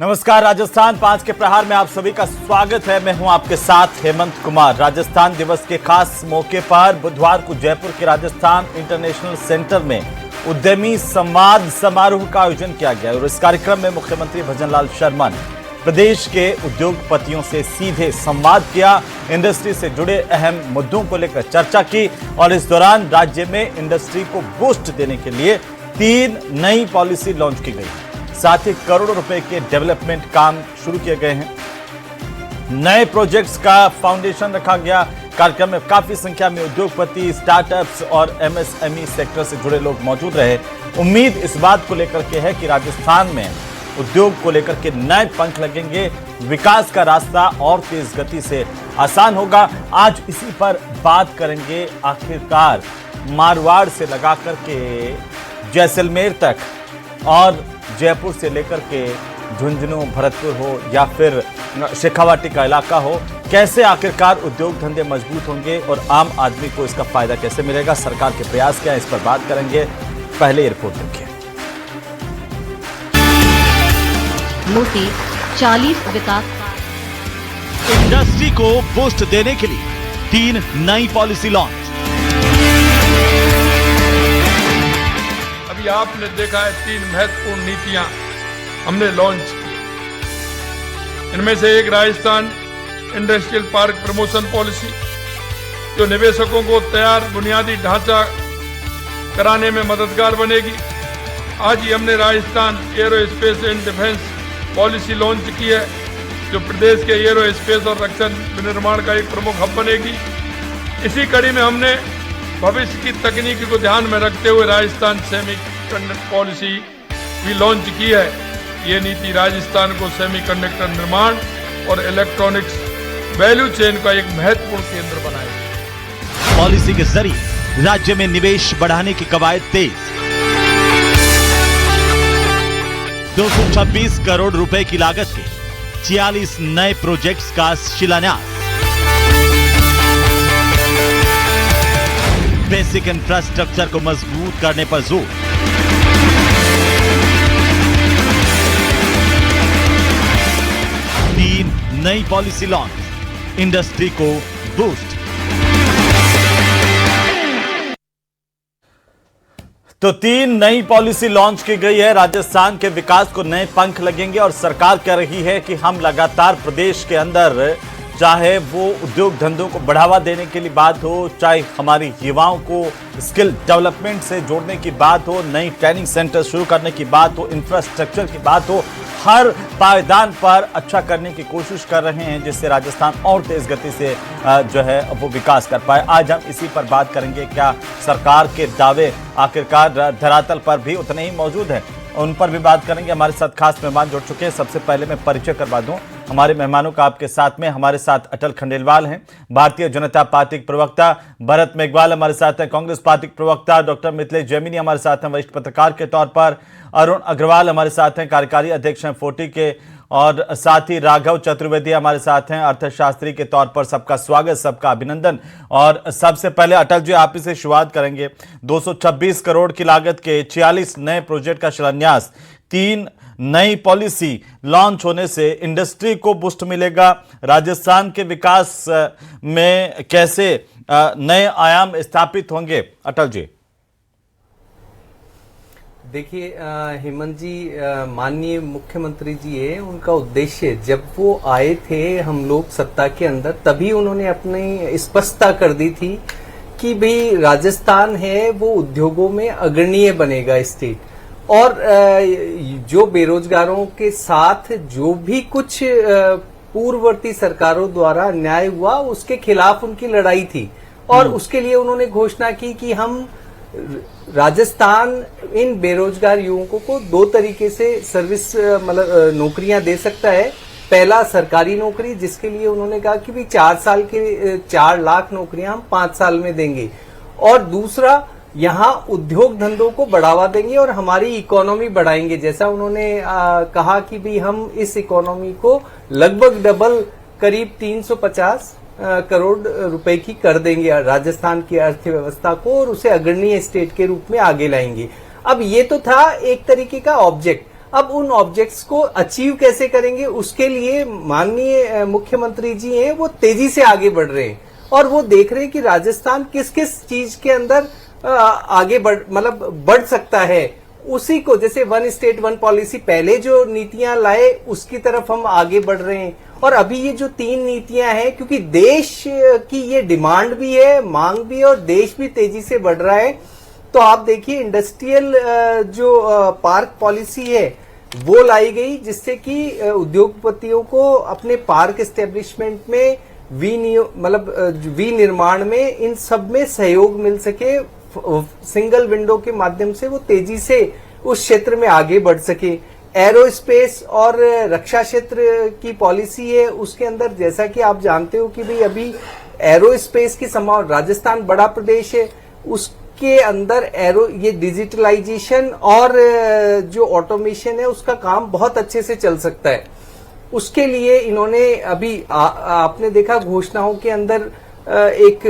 नमस्कार, राजस्थान 5 के प्रहार में आप सभी का स्वागत है। मैं हूं आपके साथ हेमंत कुमार। राजस्थान दिवस के खास मौके पर बुधवार को जयपुर के राजस्थान इंटरनेशनल सेंटर में उद्यमी संवाद समारोह का आयोजन किया गया और इस कार्यक्रम में मुख्यमंत्री भजनलाल शर्मा ने प्रदेश के उद्योगपतियों से सीधे संवाद किया, इंडस्ट्री से जुड़े अहम मुद्दों को लेकर चर्चा की और इस दौरान राज्य में इंडस्ट्री को बूस्ट देने के लिए 3 नई पॉलिसी लॉन्च की गई। साथ ही करोड़ों रुपए के डेवलपमेंट काम शुरू किए गए हैं। नए प्रोजेक्ट्स का फाउंडेशन रखा गया। कार्यक्रम में काफी संख्या में उद्योगपति, स्टार्टअप्स और एमएसएमई सेक्टर से जुड़े लोग मौजूद रहे। उम्मीद इस बात को लेकर के है कि राजस्थान में उद्योग को लेकर के नए पंख लगेंगे, विकास का रास्ता और तेज गति से आसान होगा। आज इसी पर बात करेंगे। आखिरकार मारवाड़ से लगा करके जैसलमेर तक और जयपुर से लेकर के झुंझुनू, भरतपुर हो या फिर शेखावाटी का इलाका हो, कैसे आखिरकार उद्योग धंधे मजबूत होंगे और आम आदमी को इसका फायदा कैसे मिलेगा, सरकार के प्रयास क्या है, इस पर बात करेंगे। पहले ये रिपोर्ट देखिए। मोदी 40 विकास इंडस्ट्री को बूस्ट देने के लिए 3 नई पॉलिसी लॉन्च। अभी आपने देखा है 3 महत्वपूर्ण नीतियां हमने लॉन्च की। इनमें से एक Rajasthan industrial park promotion policy, जो निवेशकों को तैयार बुनियादी ढांचा कराने में मददगार बनेगी। आज ही हमने Rajasthan aerospace and defence policy launch की है, जो प्रदेश के एरोस्पेस और रक्षा विनिर्माण का एक प्रमुख हब बनेगी। इसी कड़ी में हमने भविष्य की तकनीकी को ध्यान में रखते हुए राजस्थान सेमीकंडक्टर पॉलिसी भी लॉन्च की है। ये नीति राजस्थान को सेमीकंडक्टर निर्माण और इलेक्ट्रॉनिक्स वैल्यू चेन का एक महत्वपूर्ण केंद्र बनाएगी। पॉलिसी के जरिए राज्य में निवेश बढ़ाने की कवायद तेज। 226 करोड़ रुपए की लागत के 46 नए प्रोजेक्ट्स का शिलान्यास। बेसिक इंफ्रास्ट्रक्चर को मजबूत करने पर जोर। तीन नई पॉलिसी लॉन्च, इंडस्ट्री को बूस्ट। तो 3 नई पॉलिसी लॉन्च की गई है। राजस्थान के विकास को नए पंख लगेंगे और सरकार कह रही है कि हम लगातार प्रदेश के अंदर, चाहे वो उद्योग धंधों को बढ़ावा देने के लिए बात हो, चाहे हमारी युवाओं को स्किल डेवलपमेंट से जोड़ने की बात हो, नई ट्रेनिंग सेंटर शुरू करने की बात हो, इंफ्रास्ट्रक्चर की बात हो, हर पायदान पर अच्छा करने की कोशिश कर रहे हैं, जिससे राजस्थान और तेज गति से जो है वो विकास कर पाए। आज हम इसी पर बात करेंगे। क्या सरकार के दावे आखिरकार धरातल पर भी उतने ही मौजूद हैं, उन पर भी बात करेंगे। हमारे साथ खास मेहमान जुड़ चुके हैं। सबसे पहले मैं परिचय करवा दूं हमारे मेहमानों का आपके साथ में। हमारे साथ अटल खंडेलवाल हैं, भारतीय जनता पार्टी के प्रवक्ता। भरत मेघवाल हमारे साथ हैं, कांग्रेस पार्टी के प्रवक्ता। डॉक्टर मिथिलेश जैमिनी हमारे साथ हैं, वरिष्ठ पत्रकार के तौर पर। अरुण अग्रवाल हमारे साथ हैं, कार्यकारी अध्यक्ष हैं 40 के। और साथ ही राघव चतुर्वेदी हमारे साथ हैं, अर्थशास्त्री के तौर पर। सबका स्वागत, सबका अभिनंदन। और सबसे पहले अटल जी, आप इसे शुरुआत करेंगे। 226 करोड़ की लागत के 46 नए प्रोजेक्ट का शिलान्यास, 3 नई पॉलिसी लॉन्च होने से इंडस्ट्री को बूस्ट मिलेगा। राजस्थान के विकास में कैसे नए आयाम स्थापित होंगे, अटल जी? देखिए हेमंत जी, माननीय मुख्यमंत्री जी है, उनका उद्देश्य जब वो आए थे हम लोग सत्ता के अंदर, तभी उन्होंने अपनी स्पष्टता कर दी थी कि भाई राजस्थान है वो उद्योगों में अग्रणीय बनेगा स्टेट। और जो बेरोजगारों के साथ जो भी कुछ पूर्ववर्ती सरकारों द्वारा अन्याय हुआ, उसके खिलाफ उनकी लड़ाई थी। और उसके लिए उन्होंने घोषणा की कि हम राजस्थान इन बेरोजगार युवकों को 2 तरीके से सर्विस मतलब नौकरियां दे सकता है। पहला सरकारी नौकरी, जिसके लिए उन्होंने कहा कि भी 4 साल के 4 लाख नौकरियां हम 5 साल में देंगे। और दूसरा, यहाँ उद्योग धंधों को बढ़ावा देंगे और हमारी इकोनॉमी बढ़ाएंगे। जैसा उन्होंने कहा कि भी हम इस इकोनॉमी को लगभग डबल, करीब 350 करोड़ रुपए की कर देंगे राजस्थान की अर्थव्यवस्था को, और उसे अग्रणीय स्टेट के रूप में आगे लाएंगे। अब ये तो था एक तरीके का ऑब्जेक्ट। अब उन ऑब्जेक्ट्स को अचीव कैसे करेंगे, उसके लिए माननीय मुख्यमंत्री जी हैं वो तेजी से आगे बढ़ रहे हैं और वो देख रहे हैं कि राजस्थान किस किस चीज के अंदर आगे बढ़ सकता है। उसी को, जैसे वन स्टेट वन पॉलिसी पहले जो नीतियां लाए उसकी तरफ हम आगे बढ़ रहे हैं। और अभी ये जो 3 नीतियां हैं, क्योंकि देश की ये डिमांड भी है, मांग भी है और देश भी तेजी से बढ़ रहा है, तो आप देखिए इंडस्ट्रियल जो पार्क पॉलिसी है वो लाई गई, जिससे कि उद्योगपतियों को अपने पार्क एस्टेब्लिशमेंट में विनिर्माण में इन सब में सहयोग मिल सके, सिंगल विंडो के माध्यम से वो तेजी से उस क्षेत्र में आगे बढ़ सके। एरोस्पेस और रक्षा क्षेत्र की पॉलिसी है, उसके अंदर जैसा कि आप जानते हो कि भाई अभी एरोस्पेस की राजस्थान बड़ा प्रदेश है, उसके अंदर ये डिजिटलाइजेशन और जो ऑटोमेशन है उसका काम बहुत अच्छे से चल सकता है। उसके लिए इन्होंने अभी आपने देखा घोषणाओं के अंदर एक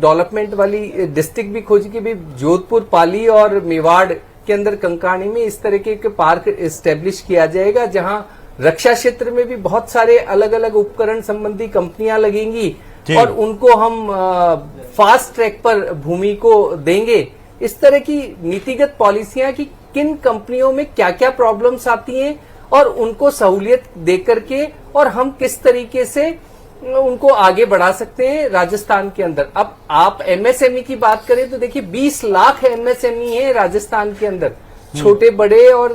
डेवलपमेंट वाली डिस्ट्रिक्ट भी खोजी कि भाई जोधपुर, पाली और मेवाड़ के अंदर कंकाणी में इस तरह के पार्क एस्टेब्लिश किया जाएगा, जहां रक्षा क्षेत्र में भी बहुत सारे अलग अलग उपकरण संबंधी कंपनियां लगेंगी और उनको हम फास्ट ट्रैक पर भूमि को देंगे। इस तरह की नीतिगत पॉलिसियां कि किन कंपनियों में क्या क्या प्रॉब्लम्स आती हैं और उनको सहूलियत दे करके और हम किस तरीके से उनको आगे बढ़ा सकते हैं राजस्थान के अंदर। अब आप एमएसएमई की बात करें तो देखिए 20 लाख एमएसएमई है राजस्थान के अंदर, छोटे बड़े और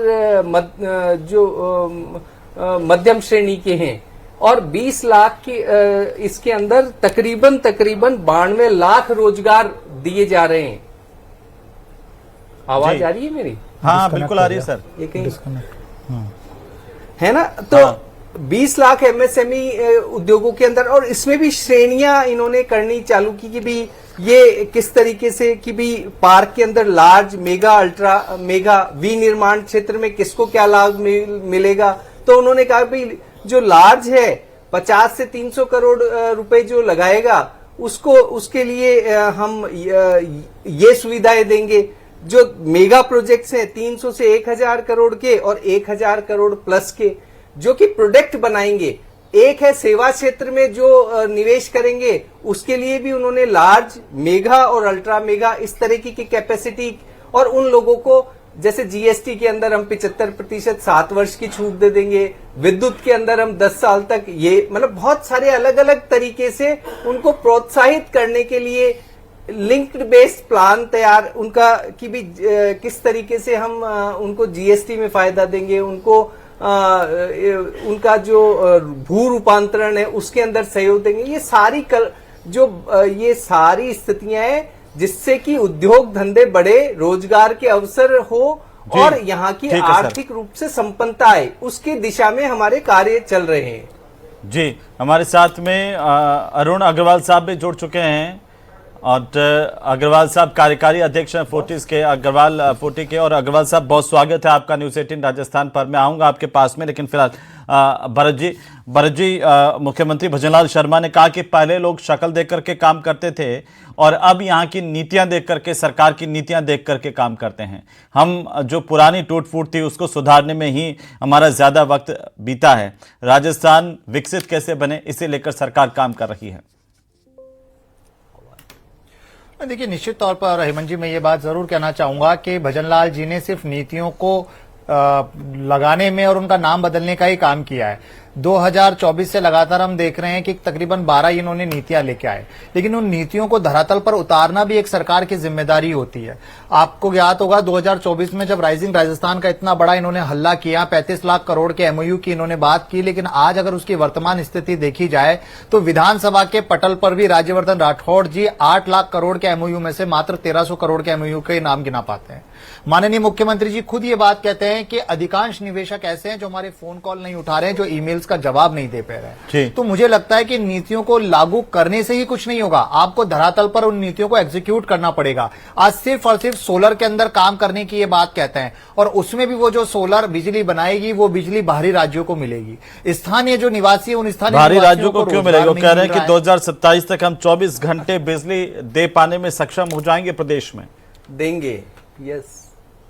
मध्यम श्रेणी के हैं, और 20 लाख की इसके अंदर तकरीबन 92 लाख रोजगार दिए जा रहे हैं। आवाज आ रही है मेरी? हाँ बिल्कुल आ रही है सर। ये कहीं है ना, तो 20 लाख एमएसएमई उद्योगों के अंदर, और इसमें भी श्रेणियां इन्होंने करनी चालू की कि भी ये किस तरीके से कि भी पार्क के अंदर लार्ज, मेगा, अल्ट्रा मेगा, विनिर्माण क्षेत्र में किसको क्या लाभ मिलेगा। तो उन्होंने कहा भाई जो लार्ज है 50 से 300 करोड़ रुपए जो लगाएगा उसके लिए हम ये सुविधाएं देंगे। जो मेगा प्रोजेक्ट्स हैं 300 से 1000 करोड़ के और 1000 करोड़ प्लस के जो कि प्रोडक्ट बनाएंगे। एक है सेवा क्षेत्र में जो निवेश करेंगे, उसके लिए भी उन्होंने लार्ज, मेगा और अल्ट्रा मेगा इस तरह की कैपेसिटी, और उन लोगों को जैसे जीएसटी के अंदर हम 75% 7 वर्ष की छूट दे देंगे, विद्युत के अंदर हम 10 साल तक, ये बहुत सारे अलग अलग तरीके से उनको प्रोत्साहित करने के लिए लिंक्ड बेस्ड प्लान तैयार उनका कि भी किस तरीके से हम उनको जीएसटी में फायदा देंगे, उनको उनका जो भू रूपांतरण है उसके अंदर सहयोग देंगे। ये सारी स्थितियां हैं जिससे कि उद्योग धंधे बढ़े, रोजगार के अवसर हो और यहाँ की आर्थिक रूप से संपन्नता आए, उसकी दिशा में हमारे कार्य चल रहे हैं। जी, हमारे साथ में अरुण अग्रवाल साहब भी जुड़ चुके हैं, और अग्रवाल साहब कार्यकारी अध्यक्ष हैं फोर्टिस के, अग्रवाल 40 के। और अग्रवाल साहब बहुत स्वागत है आपका न्यूज़ 18 राजस्थान पर। मैं आऊंगा आपके पास में, लेकिन फिलहाल भरत जी मुख्यमंत्री भजनलाल शर्मा ने कहा कि पहले लोग शक्ल देख करके काम करते थे और अब यहाँ की नीतियां देख करके, सरकार की नीतियां देख करके काम करते हैं। हम जो पुरानी टूट फूट थी उसको सुधारने में ही हमारा ज्यादा वक्त बीता है। राजस्थान विकसित कैसे बने, इसे लेकर सरकार काम कर रही है। देखिए, निश्चित तौर पर हेमंत जी मैं ये बात जरूर कहना चाहूंगा कि भजनलाल जी ने सिर्फ नीतियों को लगाने में और उनका नाम बदलने का ही काम किया है। 2024 से लगातार हम देख रहे हैं कि तकरीबन 12 इन्होंने नीतियां लेके आए, लेकिन उन नीतियों को धरातल पर उतारना भी एक सरकार की जिम्मेदारी होती है। आपको याद होगा 2024 में जब राइजिंग राजस्थान का इतना बड़ा इन्होंने हल्ला किया, 35 लाख करोड़ के एमओयू की इन्होंने बात की, लेकिन आज अगर उसकी वर्तमान स्थिति देखी जाए तो विधानसभा के पटल पर भी राज्यवर्धन राठौड़ जी 8 लाख करोड़ के एमओयू में से मात्र 1300 करोड़ के एमओयू के नाम गिना पाते हैं। माननीय मुख्यमंत्री जी खुद ये बात कहते हैं कि अधिकांश निवेशक ऐसे हैं जो हमारे फोन कॉल नहीं उठा रहे हैं, जो ईमेल्स का जवाब नहीं दे पा रहे हैं। तो मुझे लगता है कि नीतियों को लागू करने से ही कुछ नहीं होगा, आपको धरातल पर उन नीतियों को एग्जीक्यूट करना पड़ेगा। आज सिर्फ और सिर्फ सोलर के अंदर काम करने की ये बात कहते हैं, और उसमें भी वो जो सोलर बिजली बनाएगी वो बिजली बाहरी राज्यों को मिलेगी। स्थानीय जो निवासी है उन स्थानीय बाहरी राज्यों को क्यों मिलेगी? वो कह रहे हैं कि 2027 तक हम 24 घंटे बिजली दे पाने में सक्षम हो जाएंगे प्रदेश में। देंगे, यस।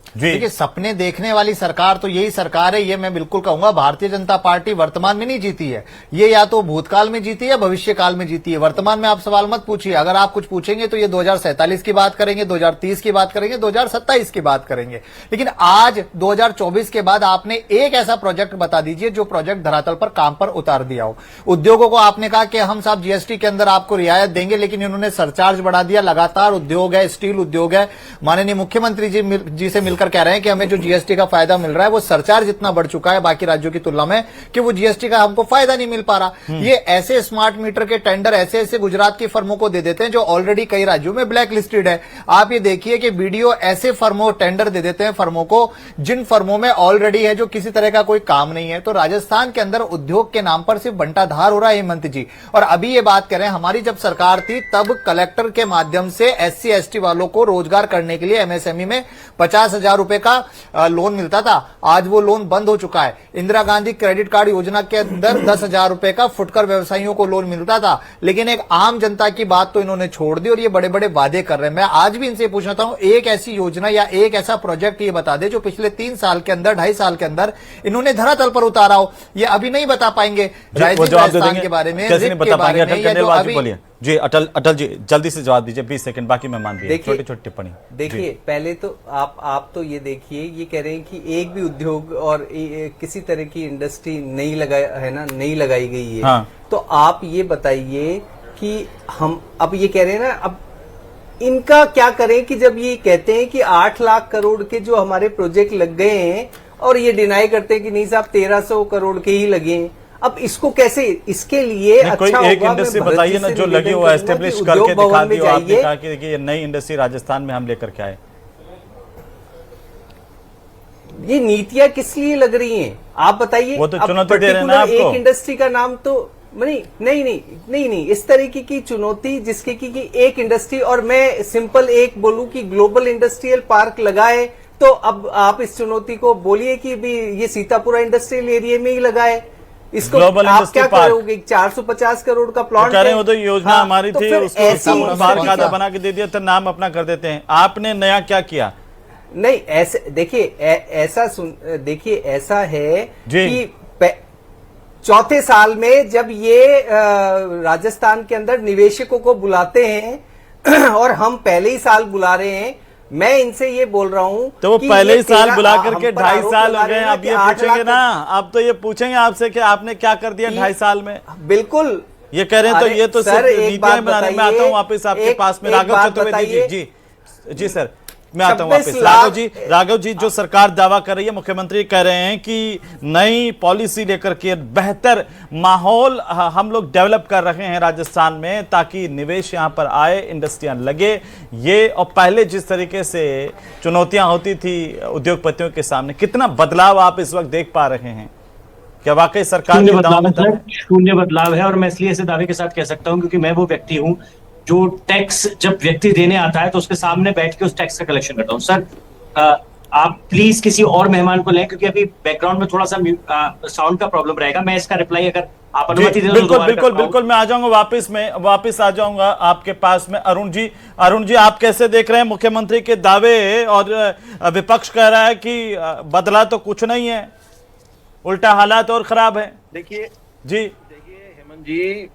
देखिए, सपने देखने वाली सरकार तो यही सरकार है, ये मैं बिल्कुल कहूंगा। भारतीय जनता पार्टी वर्तमान में नहीं जीती है, ये या तो भूतकाल में जीती है या भविष्य काल में जीती है। वर्तमान में आप सवाल मत पूछिए, अगर आप कुछ पूछेंगे तो ये 2047 की बात करेंगे, 2030 की बात करेंगे, 2027 की बात करेंगे। लेकिन आज 2024 के बाद आपने एक ऐसा प्रोजेक्ट बता दीजिए जो प्रोजेक्ट धरातल पर काम पर उतार दिया हो। उद्योगों को आपने कहा कि हम साहब जीएसटी के अंदर आपको रियायत देंगे, लेकिन इन्होंने सरचार्ज बढ़ा दिया। लगातार उद्योग है, स्टील उद्योग है, माननीय मुख्यमंत्री जी से मिलकर कह रहे हैं कि हमें जो जीएसटी का फायदा मिल रहा है वो सरचार्ज इतना बढ़ चुका है बाकी राज्यों की तुलना में कि वो जीएसटी का हमको फायदा नहीं मिल पा रहा। ये ऐसे स्मार्ट मीटर के टेंडर ऐसे ऐसे गुजरात की फर्मों को दे देते हैं जो ऑलरेडी कई राज्यों में ब्लैक लिस्टेड है। आप ये देखिए कि बीडीओ ऐसे फर्मों टेंडर दे देते हैं फर्मों को जिन फर्मों में ऑलरेडी है, जो किसी तरह का कोई काम नहीं है। तो राजस्थान के अंदर उद्योग के नाम पर सिर्फ बंटाधार हो रहा है हेमंत जी। और अभी ये बात करें, हमारी जब सरकार थी तब कलेक्टर के माध्यम से एससी एसटी वालों को रोजगार करने के लिए एमएसएमई में 50,000 रुपए का लोन मिलता था। आज वो लोन बंद हो चुका है। इंदिरा गांधी क्रेडिट कार्ड योजना के अंदर 10,000 रुपए का फुटकर व्यवसायियों को लोन मिलता था, लेकिन एक आम जनता की बात तो इन्होंने छोड़ दी और ये बड़े बड़े वादे कर रहे हैं। मैं आज भी इनसे पूछना चाहता हूं, एक ऐसी योजना या एक ऐसा प्रोजेक्ट ये बता दे जो पिछले 3 साल के अंदर, 2.5 साल के अंदर इन्होंने धरातल पर उतारा हो। ये अभी नहीं बता पाएंगे राजस्थान के बारे में, कैसे नहीं बता पाएंगे? बोलिए जी अटल जी, जल्दी से जवाब दीजिए, 20 सेकंड बाकी मैं मान दिया। छोटी छोटी टिप्पणी देखिए, पहले तो आप तो ये देखिए, ये कह रहे हैं कि एक भी उद्योग और किसी तरह की इंडस्ट्री नहीं लगाया है ना, नहीं लगाई गई है। हाँ। तो आप ये बताइए कि हम अब ये कह रहे हैं ना, अब इनका क्या करें कि जब ये कहते हैं कि 8 लाख करोड़ के जो हमारे प्रोजेक्ट लग गए हैं और ये डिनाई करते हैं कि नहीं साहब 1300 करोड़ के ही लगे हैं। अब इसको कैसे, इसके लिए अच्छा कोई एक इंडस्ट्री बताइए ना जो लगी हुआ एस्टेब्लिश करके दिखा दी। आपने कहा कि ये नई इंडस्ट्री राजस्थान में हम लेकर के आए। ये नीतियां किस लिए लग रही हैं आप बताइए? वो तो चुनौती दे रहे हैं ना आपको। एक इंडस्ट्री का नाम तो नहीं, इस तरीके की चुनौती जिसके की एक इंडस्ट्री, और मैं सिंपल एक बोलूं कि ग्लोबल इंडस्ट्रियल पार्क लगाए, तो अब आप इस चुनौती को बोलिए कि भी ये सीतापुरा इंडस्ट्रियल एरिया में ही लगाए। इसको आप क्या करोगे? 450 करोड़ का प्लॉट कह रहे हैं, वो तो योजना हमारी थी, उसको पार्क आधा बना के दे दिया था, नाम अपना कर देते हैं। आपने नया क्या किया? नहीं, ऐसे देखिए, देखिए ऐसा है कि चौथे साल में जब ये राजस्थान के अंदर निवेशकों को बुलाते हैं और हम पहले ही साल बुला रहे हैं, मैं इनसे ये बोल रहा हूं तो वो पहले ही साल बुला करके 2.5 साल हो गए। अब ये पूछेंगे ना, अब तो ये पूछेंगे आपसे कि आपने क्या कर दिया 2.5 साल में। बिल्कुल ये कह रहे हैं, तो ये तो सर नीतियां बनाने में आता हूं वापस आपके पास में। राघव चतुर्वेदी जी सर, मैं आता हूं वापस। राघव जी, जो सरकार दावा कर रही है, मुख्यमंत्री कह रहे हैं कि नई पॉलिसी लेकर के बेहतर माहौल हम लोग डेवलप कर रहे हैं राजस्थान में ताकि निवेश यहां पर आए, इंडस्ट्रियां लगे। ये और पहले जिस तरीके से चुनौतियां होती थी उद्योगपतियों के सामने, कितना बदलाव आप इस वक्त देख पा रहे हैं? क्या वाकई सरकार शून्य बदलाव है? और मैं इसलिए इसे दावे के साथ कह सकता हूं क्योंकि मैं वो व्यक्ति हूं जो टैक्स जब व्यक्ति देने आता है तो उसके सामने बैठ के उस टैक्स का कलेक्शन करता हूं। सर, आप प्लीज किसी और मेहमान को लें क्योंकि अभी बैकग्राउंड में थोड़ा सा साउंड का प्रॉब्लम रहेगा। मैं इसका रिप्लाई अगर आप अनुमति दें तो बिल्कुल मैं आ जाऊंगा वापस आ जाऊंगा आपके पास में। अरुण जी, आप कैसे देख रहे हैं मुख्यमंत्री के दावे? और विपक्ष कह रहा है कि बदला तो कुछ नहीं है, उल्टा हालात और खराब है। देखिए हेमंत जी,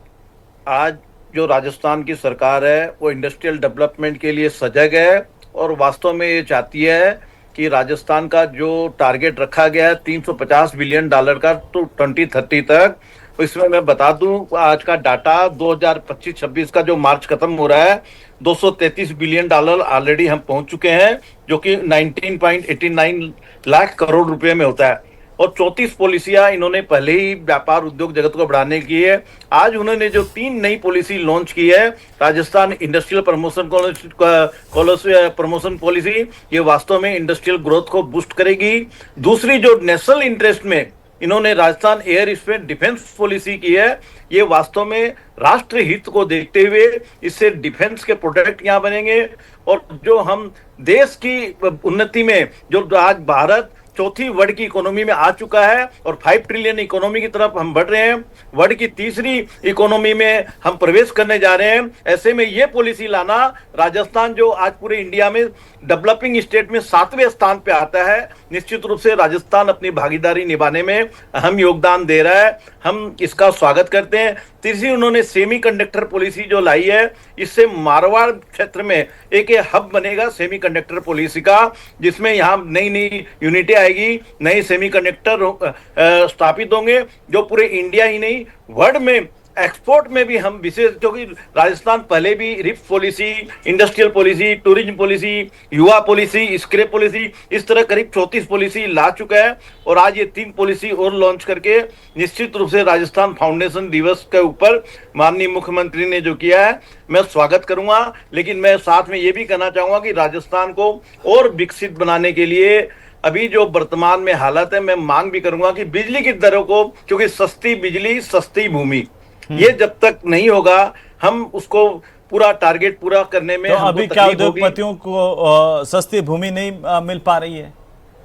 आज जो राजस्थान की सरकार है वो इंडस्ट्रियल डेवलपमेंट के लिए सजग है और वास्तव में ये चाहती है कि राजस्थान का जो टारगेट रखा गया है $350 बिलियन का तो 2030 तक, इसमें मैं बता दूं आज का डाटा 2025-26 का जो मार्च खत्म हो रहा है, $233 बिलियन ऑलरेडी हम पहुंच चुके हैं, जो कि 19.89 लाख करोड़ रुपए में होता है। और 34 पॉलिसियां इन्होंने पहले ही व्यापार उद्योग जगत को बढ़ाने की है। आज उन्होंने जो 3 नई पॉलिसी लॉन्च की है, राजस्थान इंडस्ट्रियल प्रमोशन पॉलिसी, ये वास्तव में इंडस्ट्रियल ग्रोथ को बूस्ट करेगी। दूसरी जो नेशनल इंटरेस्ट में इन्होंने Rajasthan air space defence policy की है, ये वास्तव में राष्ट्र हित को देखते हुए इससे डिफेंस के प्रोडक्ट यहाँ बनेंगे और जो हम देश की उन्नति में जो आज भारत चौथी वर्ल्ड की इकोनॉमी में आ चुका है और 5 ट्रिलियन इकोनॉमी की तरफ हम बढ़ रहे हैं। वर्ल्ड की तीसरी इकोनॉमी में हम प्रवेश करने जा रहे हैं। ऐसे में ये पॉलिसी लाना, राजस्थान जो आज पूरे इंडिया में डेवलपिंग स्टेट में 7वें स्थान पे आता है, निश्चित रूप से राजस्थान अपनी भागीदारी निभाने में अहम योगदान दे रहा है। हम इसका स्वागत करते हैं। तीसरी उन्होंने सेमीकंडक्टर पॉलिसी जो लाई है, इससे मारवाड़ क्षेत्र में एक हब बनेगा सेमीकंडक्टर पॉलिसी का, जिसमें यहाँ नई नई यूनिटें आएगी, नए सेमीकंडक्टर स्थापित होंगे जो पूरे इंडिया ही नहीं वर्ल्ड में एक्सपोर्ट में भी हम विशेष, क्योंकि राजस्थान पहले भी RIPS policy, industrial policy, tourism policy, युवा पॉलिसी, स्क्रैप पॉलिसी, इस तरह करीब 34 पॉलिसी ला चुका है और आज ये 3 पॉलिसी और लॉन्च करके निश्चित रूप से राजस्थान फाउंडेशन दिवस के ऊपर माननीय मुख्यमंत्री ने जो किया है, मैं स्वागत करूंगा। लेकिन मैं साथ में ये भी कहना चाहूंगा कि राजस्थान को और विकसित बनाने के लिए अभी जो वर्तमान में हालत है, मैं मांग भी करूंगा कि बिजली की दरों को, क्योंकि सस्ती बिजली सस्ती भूमि, ये जब तक नहीं होगा हम उसको पूरा टारगेट पूरा करने में तो अभी क्या तकलीफ होगी। उद्योगपतियों को सस्ती भूमि नहीं मिल पा रही है?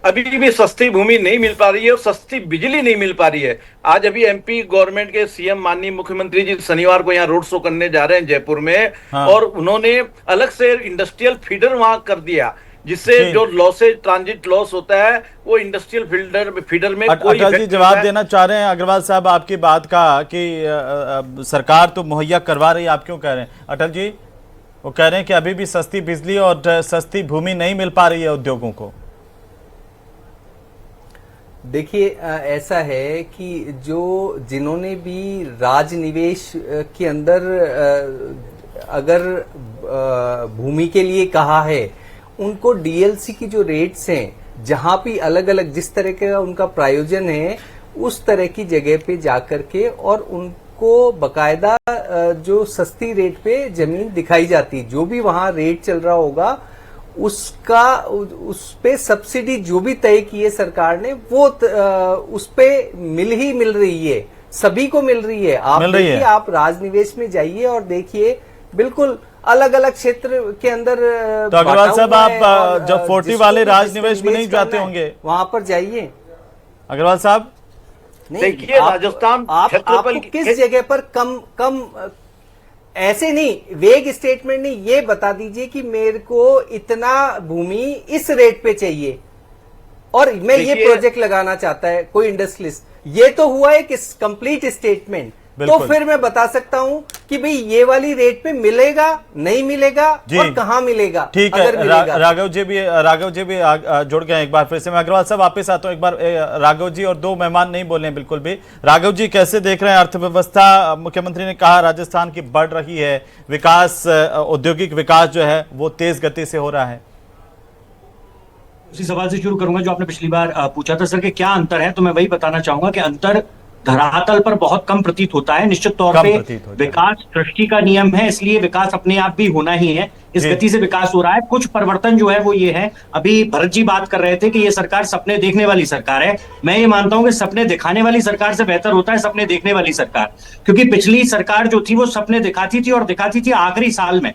अभी भी सस्ती भूमि नहीं मिल पा रही है और सस्ती बिजली नहीं मिल पा रही है। आज अभी एमपी गवर्नमेंट के सीएम माननीय मुख्यमंत्री जी शनिवार को यहाँ रोड शो करने जा रहे हैं जयपुर में, हाँ। और उन्होंने अलग से इंडस्ट्रियल फीडर वहां कर दिया, जिससे जो लॉसेज, ट्रांजिट लॉस होता है, वो इंडस्ट्रियल फीडर में कोई अटल जी इफेक्ट जवाब नहीं है। देना चाह रहे हैं अग्रवाल साहब आपकी बात का कि सरकार तो मुहैया करवा रही है, आप क्यों कह रहे हैं? अटल जी वो कह रहे हैं कि अभी भी सस्ती बिजली और सस्ती भूमि नहीं मिल पा रही है उद्योगों को। देखिए, ऐसा है कि जिन्होंने भी राजनिवेश के अंदर अगर भूमि के लिए कहा है, उनको डीएलसी की जो रेट्स हैं, जहां भी अलग अलग जिस तरह का उनका प्रायोजन है, उस तरह की जगह पे जाकर के और उनको बकायदा जो सस्ती रेट पे जमीन दिखाई जाती, जो भी वहां रेट चल रहा होगा उस पे सब्सिडी जो भी तय की है सरकार ने, वो उस पे मिल रही है, सभी को मिल रही है। आप देखिए, आप राजनिवेश में जाइए और देखिए, बिल्कुल अलग अलग क्षेत्र के अंदर। तो अग्रवाल साहब, आप जब 40 वाले राजनिवेश में नहीं जाते होंगे, वहां पर जाइए। अग्रवाल साहब देखिए, राजस्थान आपको किस जगह पर कम ऐसे नहीं, वेग स्टेटमेंट नहीं, ये बता दीजिए कि मेरे को इतना भूमि इस रेट पे चाहिए और मैं ये प्रोजेक्ट लगाना चाहता है कोई इंडस्ट्रियलिस्ट। ये तो हुआ है कि कंप्लीट स्टेटमेंट, तो फिर मैं बता सकता हूं कि भाई ये वाली रेट पे मिलेगा, नहीं मिलेगा और कहां मिलेगा। ठीक है, राघव जी भी जुड़ गए एक बार फिर से। मैं अग्रवाल साहब वापस आता हूं एक बार। राघव जी और 2 मेहमान नहीं बोले हैं बिल्कुल भी। राघव जी, कैसे देख रहे हैं अर्थव्यवस्था? मुख्यमंत्री ने कहा राजस्थान की बढ़ रही है, विकास, औद्योगिक विकास जो है वो तेज गति से हो रहा है। उसी सवाल से शुरू करूंगा जो आपने पिछली बार पूछा था सर, कि क्या अंतर है। तो मैं वही बताना चाहूंगा कि अंतर धरातल पर बहुत कम प्रतीत होता है। निश्चित तौर पे विकास सृष्टि का नियम है, इसलिए विकास अपने आप भी होना ही है। इस गति से विकास हो रहा है। कुछ परिवर्तन जो है वो ये है, अभी भरत जी बात कर रहे थे कि ये सरकार सपने देखने वाली सरकार है। मैं ये मानता हूं कि सपने दिखाने वाली सरकार से बेहतर होता है सपने देखने वाली सरकार, क्योंकि पिछली सरकार जो थी वो सपने दिखाती थी और दिखाती थी आखिरी साल में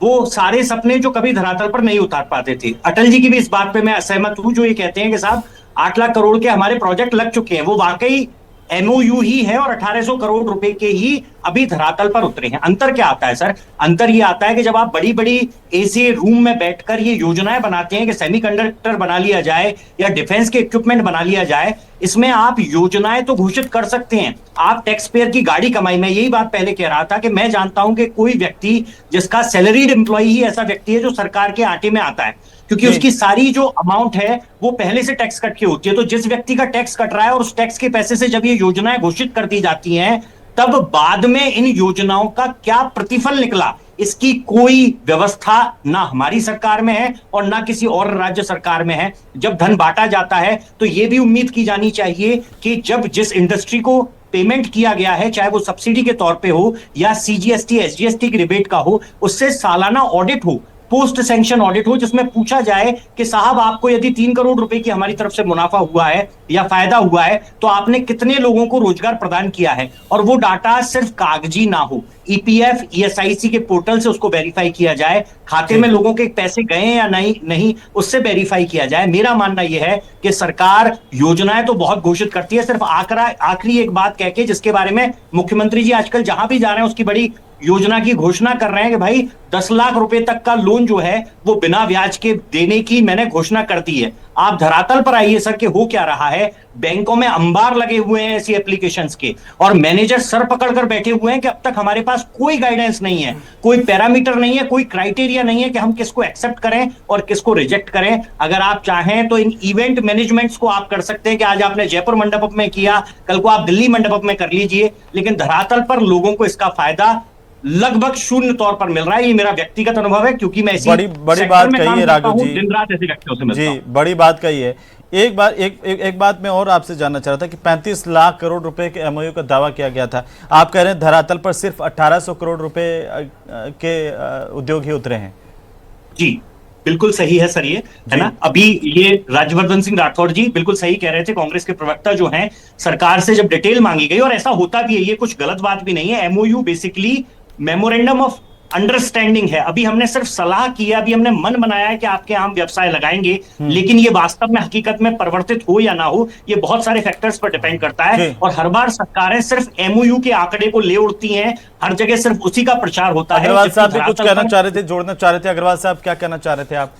वो सारे सपने जो कभी धरातल पर नहीं उतार पाते थे। अटल जी की भी इस बात पे मैं सहमत हूं जो ये कहते हैं कि साहब 8 लाख करोड़ के हमारे प्रोजेक्ट लग चुके हैं, वो वाकई एमओयू ही है और 1800 करोड़ रुपए के ही अभी धरातल पर उतरे हैं। अंतर क्या आता है सर? अंतर ये आता है कि जब आप बड़ी बड़ी ऐसे रूम में बैठकर ये योजनाएं बनाते हैं कि सेमीकंडक्टर बना लिया जाए या डिफेंस के इक्विपमेंट बना लिया जाए, इसमें आप योजनाएं तो घोषित कर सकते हैं, आप टैक्स पेयर की गाड़ी कमाई। मैं यही बात पहले कह रहा था कि मैं जानता हूं कि कोई व्यक्ति जिसका सैलरीड एम्प्लॉय ही ऐसा व्यक्ति है जो सरकार के आटे में आता है, क्योंकि उसकी सारी जो अमाउंट है वो पहले से टैक्स कट के होती है। तो जिस व्यक्ति का टैक्स कट रहा है और उस टैक्स के पैसे से जब ये योजनाएं घोषित कर दी जाती हैं, तब बाद में इन योजनाओं का क्या प्रतिफल निकला, इसकी कोई व्यवस्था ना हमारी सरकार में है और ना किसी और राज्य सरकार में है। जब धन बांटा जाता है तो ये भी उम्मीद की जानी चाहिए कि जब जिस इंडस्ट्री को पेमेंट किया गया है, चाहे वो सब्सिडी के तौर पे हो या सीजीएसटी एसजीएसटी की रिबेट का हो, उससे सालाना ऑडिट हो, पोस्ट सैंक्शन ऑडिट हो, जिसमें पूछा जाए कि साहब आपको यदि 3 करोड़ रुपए की हमारी तरफ से मुनाफा हुआ है या फायदा हुआ है तो आपने कितने लोगों को रोजगार प्रदान किया है, और वो डाटा सिर्फ कागजी ना हो। ईपीएफ ईएसआईसी के पोर्टल से उसको वेरीफाई किया जाए, खाते में लोगों के पैसे गए या नहीं उससे वेरीफाई किया जाए। मेरा मानना यह है कि सरकार योजनाएं तो बहुत घोषित करती है, सिर्फ आखिरी एक बात कह के, जिसके बारे में मुख्यमंत्री जी आजकल जहां भी जा रहे हैं उसकी बड़ी योजना की घोषणा कर रहे हैं कि भाई 10 लाख रुपए तक का लोन जो है वो बिना ब्याज के देने की मैंने घोषणा कर दी है। आप धरातल पर आइए सर कि हो क्या रहा है। बैंकों में अंबार लगे हुए हैं ऐसी एप्लीकेशंस के, और मैनेजर सर पकड़कर बैठे हुए हैं कि अब तक हमारे पास कोई गाइडेंस नहीं है, कोई पैरामीटर नहीं है, कोई क्राइटेरिया नहीं है कि हम किसको एक्सेप्ट करें और किसको रिजेक्ट करें। अगर आप चाहें तो इन इवेंट मैनेजमेंट्स को आप कर सकते हैं कि आज आपने जयपुर मंडप में किया, कल को आप दिल्ली मंडप में कर लीजिए, लेकिन धरातल पर लोगों को इसका फायदा लगभग शून्य तौर पर मिल रहा है। ये मेरा व्यक्तिगत अनुभव है, क्योंकि मैं बड़ी बात कही है राघव जी, दिन रात ऐसे व्यक्तियों से मिलता हूं। जी बड़ी बात कही है। एक बात मैं और आपसे जानना चाह रहा था कि 35 लाख करोड़ रुपए के एमओयू का दावा किया गया था, आप कह रहे हैं धरातल पर सिर्फ 1800 करोड़ रुपए के उद्योग ही उतरे हैं। जी बिल्कुल सही है सर, ये है ना। अभी ये राज्यवर्धन सिंह राठौड़ जी बिल्कुल सही कह रहे थे, कांग्रेस के प्रवक्ता जो हैं, सरकार से जब डिटेल मांगी गई, और ऐसा होता भी है, ये कुछ गलत बात भी नहीं है। MOU basically memorandum of understanding है। अभी हमने सिर्फ सलाह की है, अभी हमने मन बनाया है कि आपके यहाँ हम व्यवसाय लगाएंगे, लेकिन ये वास्तव में हकीकत में परिवर्तित हो या ना हो, ये बहुत सारे फैक्टर्स पर डिपेंड करता है। और हर बार सरकारें सिर्फ एमओयू के आंकड़े को ले उड़ती हैं, हर जगह सिर्फ उसी का प्रचार होता है। अग्रवाल साहब भी कुछ कहना चाह रहे थे, जोड़ना चाह रहे थे। अग्रवाल साहब क्या कहना चाह रहे थे आप?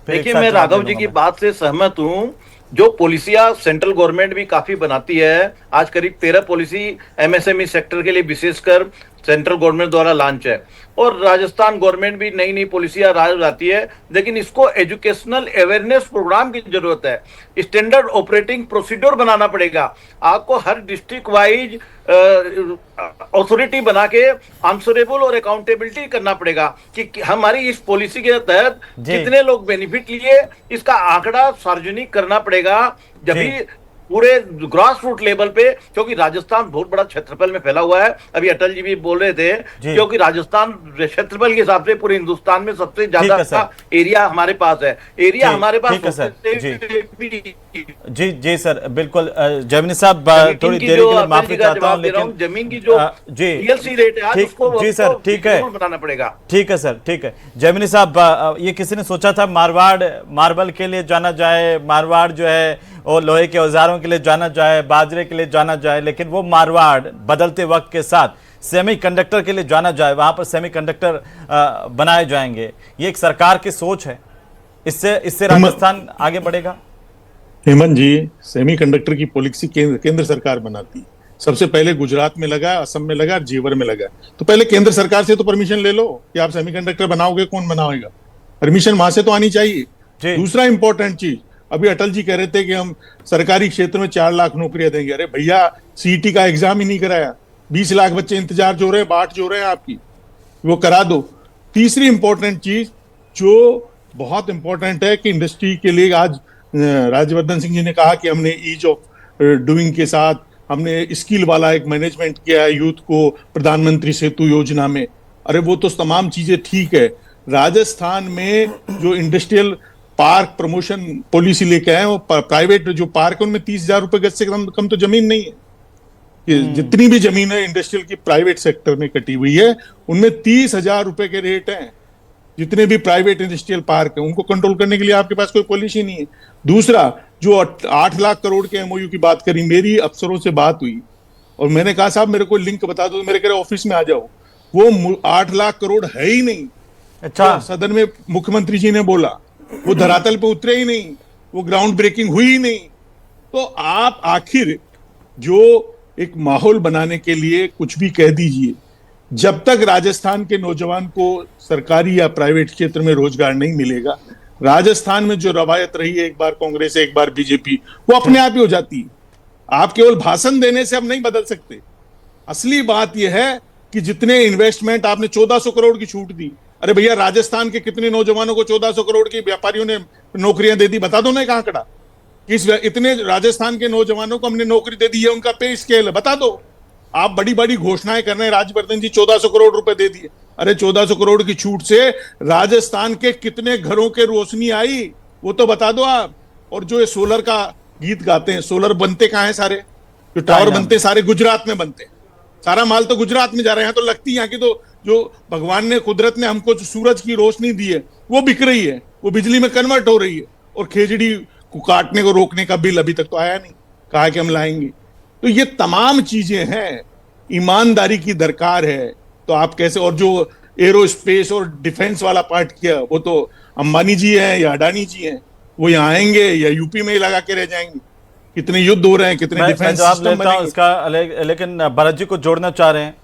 देखिए, मैं राघव जी की बात से सहमत हूं। जो पॉलिसियां सेंट्रल गवर्नमेंट भी काफी बनाती है, आज करीब 13 पॉलिसी एमएसएमई सेक्टर के लिए विशेषकर सेंट्रल गवर्नमेंट द्वारा लॉन्च है, और राजस्थान गवर्नमेंट भी नई नई पॉलिसियां लाती है, लेकिन इसको एजुकेशनल अवेयरनेस प्रोग्राम की जरूरत है। स्टैंडर्ड ऑपरेटिंग प्रोसीड्योर बनाना पड़ेगा। आपको हर डिस्ट्रिक्ट वाइज अथॉरिटी बना के आंसरेबल और अकाउंटेबिलिटी करना पड़ेगा कि हमारी इस पॉलिसी के तहत कितने लोग बेनिफिट लिए, इसका आंकड़ा सार्वजनिक करना पड़ेगा। जब भी पूरे ग्रास रूट लेवल पे, क्योंकि राजस्थान बहुत बड़ा क्षेत्रफल में फैला हुआ है, अभी अटल जी भी बोल रहे थे, क्योंकि राजस्थान क्षेत्रफल के हिसाब से पूरे हिंदुस्तान में सबसे ज्यादा एरिया हमारे पास है। एरिया हमारे पास जी सर, बिल्कुल। जैमिनी साहब थोड़ी देरी के लिए माफी चाहता हूं, लेकिन जमीन की जो रियल्टी रेट है उसको जी सर ठीक है बनाना पड़ेगा। ठीक है सर, ठीक है। जैमिनी साहब, ये किसी ने सोचा था मारवाड़ मार्बल के लिए जाना जाए, मारवाड़ जो है और लोहे के औजारों के लिए जाना जाए, बाजरे के लिए जाना जाए, लेकिन वो मारवाड़ बदलते वक्त के साथ सेमीकंडक्टर के लिए जाना जाए, वहां पर सेमीकंडक्टर बनाए जाएंगे। ये एक सरकार की सोच है, इससे राजस्थान आगे बढ़ेगा। हेमंत जी, सेमीकंडक्टर की पॉलिसी केंद्र सरकार बनाती है। सबसे पहले गुजरात में लगा, असम में लगा, जेवर में लगा। तो पहले केंद्र सरकार से तो परमिशन ले लो कि आप सेमीकंडक्टर बनाओगे, कौन बनाएगा? परमिशन वहां से तो आनी चाहिए। दूसरा इंपॉर्टेंट चीज, अभी अटल जी कह रहे थे कि हम सरकारी क्षेत्र में 4 लाख नौकरियां देंगे। अरे भैया, सीईटी का एग्जाम ही नहीं कराया, 20 लाख बच्चे इंतजार जो रहे हैं, बाट जो रहे हैं आपकी, वो करा दो। तीसरी इंपॉर्टेंट चीज जो बहुत इंपॉर्टेंट है कि इंडस्ट्री के लिए आज राज्यवर्धन सिंह जी ने कहा कि हमने ईज ऑफ डूइंग के साथ हमने स्किल वाला एक मैनेजमेंट किया है यूथ को प्रधानमंत्री सेतु योजना में। अरे वो तो तमाम चीजें ठीक है। राजस्थान में जो इंडस्ट्रियल पार्क प्रमोशन पॉलिसी लेके आए, वो प्राइवेट जो पार्क है उनमें 30,000 रुपए गज से कम तो जमीन नहीं है। जितनी भी जमीन है इंडस्ट्रियल की प्राइवेट सेक्टर में कटी हुई है, उनमें 30,000 रुपए के रेट हैं। जितने भी प्राइवेट इंडस्ट्रियल पार्क है उनको कंट्रोल करने के लिए आपके पास कोई पॉलिसी नहीं है। दूसरा, जो 8 लाख करोड़ के एमओयू की बात करी, मेरी अफसरों से बात हुई और मैंने कहा साहब मेरे को लिंक बता दो, मेरे कह रहे ऑफिस में आ जाओ। वो 8 लाख करोड़ है ही नहीं। अच्छा, तो सदन में मुख्यमंत्री जी ने बोला, वो धरातल पे उतरे ही नहीं, वो ग्राउंड ब्रेकिंग हुई ही नहीं। तो आप आखिर जो एक माहौल बनाने के लिए कुछ भी कह दीजिए, जब तक राजस्थान के नौजवान को सरकारी या प्राइवेट क्षेत्र में रोजगार नहीं मिलेगा, राजस्थान में जो रवायत रही है, एक बार कांग्रेस एक बार बीजेपी, वो अपने आप ही हो जाती है। आप केवल भाषण देने से हम नहीं बदल सकते। असली बात यह है कि जितने इन्वेस्टमेंट आपने 1400 करोड़ की छूट दी, अरे भैया राजस्थान के कितने नौजवानों को 1400 करोड़ की व्यापारियों ने नौकरियां दे दी, बता दो ना एक आंकड़ा। इतने राजस्थान के नौजवानों को हमने नौकरी दे दी है, उनका पे स्केल बता दो। आप बड़ी बड़ी घोषणाएं कर रहे हैं, राज्यवर्धन जी 1400 करोड़ रुपए दे दिए। अरे 1400 करोड़ की छूट से राजस्थान के कितने घरों के रोशनी आई, वो तो बता दो आप। और जो ये सोलर का गीत गाते हैं, सोलर बनते कहाँ हैं? सारे जो टावर बनते सारे गुजरात में बनते, सारा माल तो गुजरात में जा रहा है। यहाँ तो लगती, यहाँ की तो जो भगवान ने, कुदरत ने हमको जो सूरज की रोशनी दी है वो बिक रही है, वो बिजली में कन्वर्ट हो रही है। और खेजड़ी को काटने को रोकने का बिल अभी तक तो आया नहीं, कहा कि हम लाएंगे। तो ये तमाम चीजें हैं, ईमानदारी की दरकार है। तो आप कैसे, और जो एरोस्पेस और डिफेंस वाला पार्ट किया, वो तो अंबानी जी हैं या अडानी जी हैं, वो यहाँ आएंगे या यूपी में ही लगा के रह जाएंगे। कितने युद्ध हो रहे हैं, कितने मैं डिफेंस जवाब सिस्टम लेता हूं बनेंगे। इसका, लेकिन भरत जी को जोड़ना चाह रहे हैं।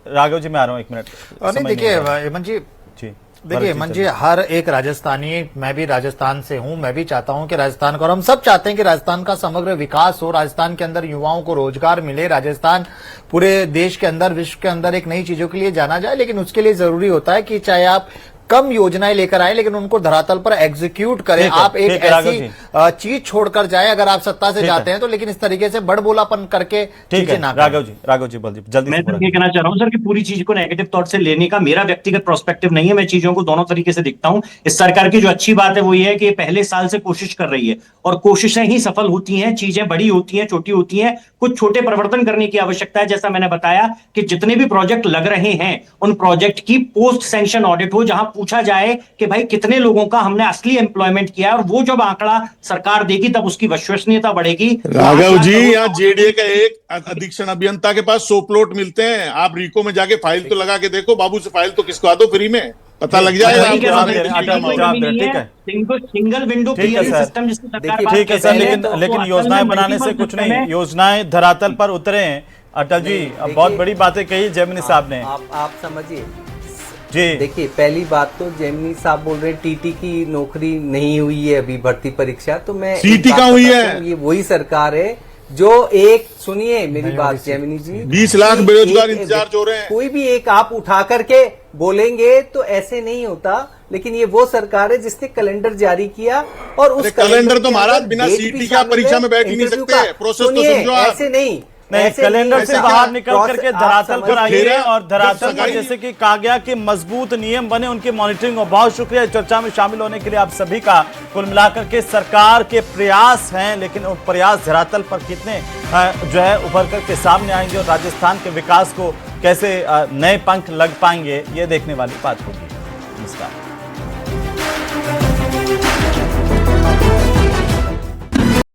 राघव जी मैं आ रहा हूं, एक मिनट। नहीं समय देखिए नहीं है। हेमंत जी, जी देखिए हेमंत जी, हर एक राजस्थानी, मैं भी राजस्थान से हूं, मैं भी चाहता हूं कि राजस्थान का, और हम सब चाहते हैं कि राजस्थान का समग्र विकास हो, राजस्थान के अंदर युवाओं को रोजगार मिले, राजस्थान पूरे देश के अंदर, विश्व के अंदर एक नई चीजों के लिए जाना जाए। लेकिन उसके लिए जरूरी होता है कि चाहे आप कम योजनाएं लेकर आए, लेकिन उनको धरातल पर एग्जीक्यूट करें। ठीक है, आप एक ठीक है, राघव जी। ऐसी चीज छोड़कर जाए, अगर आप सत्ता से ठीक जाते है। हैं तो, लेकिन इस तरीके से बड़बोलापन करके ठीक चीजें है ना करें। राघव जी जल्दी जल्दी मैं से तो पूरा ये कहना चाह रहा हूं सर कि पूरी चीज को नेगेटिव थॉट से लेने का मेरा व्यक्तिगत प्रोस्पेक्टिव नहीं है। मैं चीजों को दोनों तरीके से दिखता हूं। इस सरकार की जो अच्छी बात है वो ये है कि ये पहले साल से कोशिश कर रही है, और कोशिशें ही सफल होती हैं। चीजें बड़ी होती हैं, छोटी होती हैं, कुछ छोटे परिवर्तन करने की आवश्यकता है। जैसा मैंने बताया कि जितने भी प्रोजेक्ट लग रहे हैं, उन प्रोजेक्ट की पोस्ट सैंक्शन ऑडिट हो, जहां पूछा जाए कि भाई कितने लोगों का हमने असली एम्प्लॉयमेंट किया है, और वो जब आंकड़ा सरकार देगी तब उसकी विश्वसनीयता बढ़ेगी। राघव जी, यहाँ जेडीए का एक अधीक्षण अभियंता के पास 100 प्लॉट मिलते हैं। आप रीको में जाके फाइल तो लगा के देखो, बाबू से फाइल तो किसको दो फ्री में, पता लग जाएगा ठीक है, आपको। ठीक है। सिंगल विंडो ठीक है क्लियरिंग सर। सिस्टम जिसकी सरकार देखिए, बात ठीक है कर सर, रही है, लेकिन तो योजनाएं असल में बनाने से multiple कुछ system नहीं, है। योजनाएं धरातल पर उतरे हैं। अटल जी, देखिए, बहुत बड़ी बातें कही जैमिनी साहब ने। आप समझिए जी देखिए, पहली बात तो जेमिनी साहब बोल रहे हैं टीटी की नौकरी नहीं हुई है अभी, भर्ती परीक्षा। तो मैं सीटी कहाँ हुई है? ये वही सरकार है जो एक, सुनिए मेरी बात जेमिनी जी, 20 लाख बेरोजगार इंतजार हो रहे हैं। कोई भी एक आप उठा करके बोलेंगे तो ऐसे नहीं होता। लेकिन ये वो सरकार है जिसने कैलेंडर जारी किया, और उस कैलेंडर तो के महाराज अंदर बिना डेट सीटी भी का शामिल परीक्षा है, में बैठ ही नहीं इंटरव्यू सकते। का। प्रोसेस तो सुनिए, समझो आप। ऐसे नहीं, नहीं, कैलेंडर से बाहर निकल करके धरातल पर आइए, खेरा, और धरातल जब पर सगाई- जैसे कि कहा गया कि मजबूत नियम बने, उनकी मॉनिटरिंग। और बहुत शुक्रिया चर्चा में शामिल होने के लिए आप सभी का। कुल मिलाकर के सरकार के प्रयास हैं, लेकिन वो प्रयास धरातल पर कितने जो है उभर करके सामने आएंगे, और राजस्थान के विकास को कैसे नए पंख लग पाएंगे, ये देखने वाली बात होगी। नमस्कार।